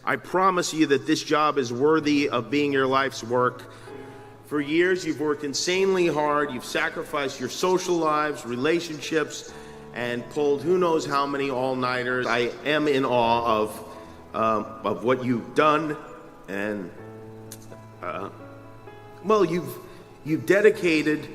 I promise you that this job is worthy of being your life's work. For years, you've worked insanely hard. You've sacrificed your social lives, relationships, and pulled who knows how many all-nighters. I am in awe of what you've done, and well, you've dedicated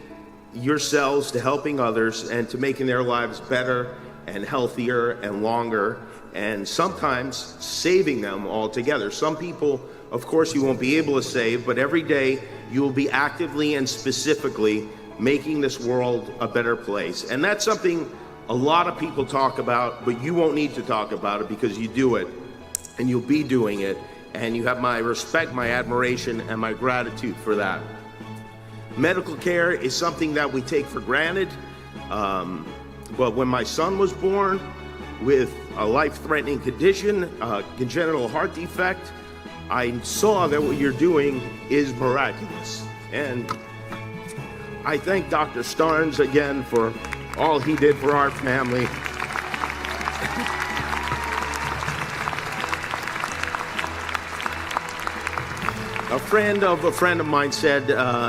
yourselves to helping others and to making their lives better and healthier and longer, and sometimes saving them altogether. Some people, of course, you won't be able to save, but every day you will be actively and specifically making this world a better place. And that's something a lot of people talk about, but you won't need to talk about it because you do it, and you'll be doing it, and you have my respect, my admiration, and my gratitude for that. Medical care is something that we take for granted, but when my son was born with a life-threatening condition, a congenital heart defect, I saw that what you're doing is miraculous. And I thank Dr. Starnes again for all he did for our family. A friend of mine said,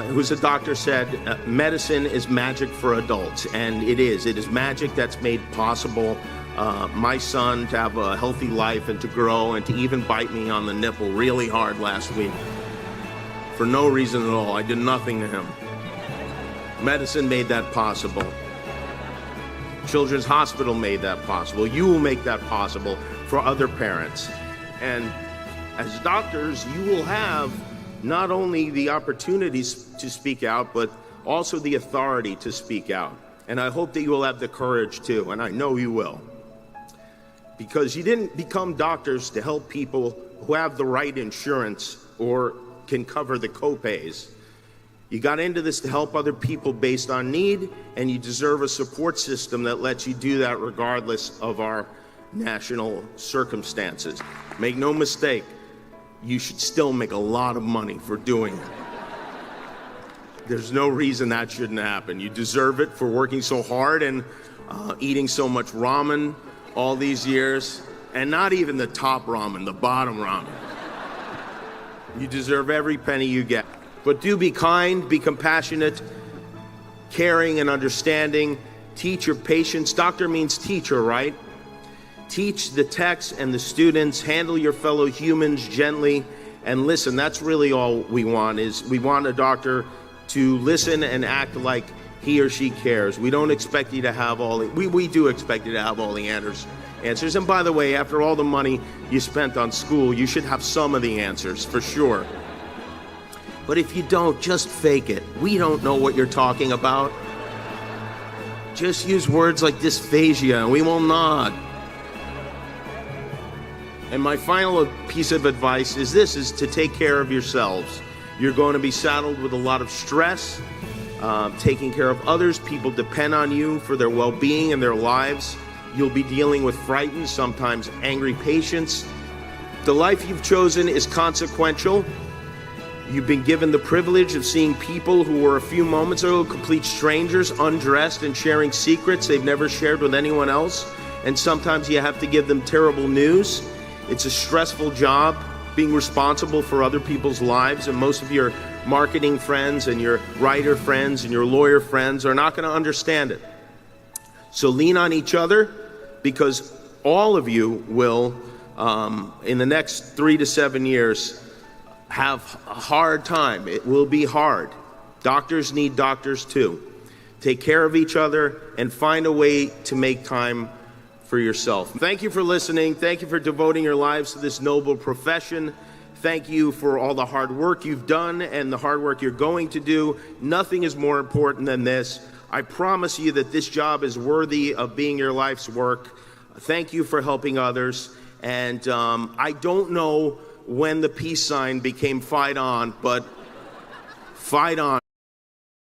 who's a doctor, said, medicine is magic for adults, and it is. It is magic that's made possible my son to have a healthy life and to grow and to even bite me on the nipple really hard last week for no reason at all. I did nothing to him. Medicine made that possible. Children's Hospital made that possible. You will make that possible for other parents. And as doctors, you will have not only the opportunities to speak out, but also the authority to speak out. And I hope that you will have the courage to, and I know you will. Because you didn't become doctors to help people who have the right insurance or can cover the copays. You got into this to help other people based on need, and you deserve a support system that lets you do that regardless of our national circumstances. Make no mistake, you should still make a lot of money for doing it. There's no reason that shouldn't happen. You deserve it for working so hard and eating so much ramen all these years, and not even the top ramen, the bottom ramen. You deserve every penny you get. But do be kind, be compassionate, caring and understanding. Teach your patients. Doctor means teacher, right? Teach the techs and the students. Handle your fellow humans gently. And listen, that's really all we want, is we want a doctor to listen and act like he or she cares. We don't expect you to have all the, we do expect you to have all the answers. And by the way, after all the money you spent on school, you should have some of the answers, for sure. But if you don't, just fake it. We don't know what you're talking about. Just use words like dysphagia and we will nod. And my final piece of advice is this, is to take care of yourselves. You're going to be saddled with a lot of stress, taking care of others. People depend on you for their well-being and their lives. You'll be dealing with frightened, sometimes angry patients. The life you've chosen is consequential. You've been given the privilege of seeing people who were a few moments ago complete strangers, undressed and sharing secrets they've never shared with anyone else. And sometimes you have to give them terrible news. It's a stressful job, being responsible for other people's lives, and most of your marketing friends and your writer friends and your lawyer friends are not going to understand it. So lean on each other, because all of you will, in the next 3 to 7 years, have a hard time. It will be hard. Doctors need doctors too. Take care of each other and find a way to make time for yourself. Thank you for listening. Thank you for devoting your lives to this noble profession. Thank you for all the hard work you've done and the hard work you're going to do. Nothing is more important than this. I promise you that this job is worthy of being your life's work. Thank you for helping others. And I don't know when the peace sign became fight on, but fight on.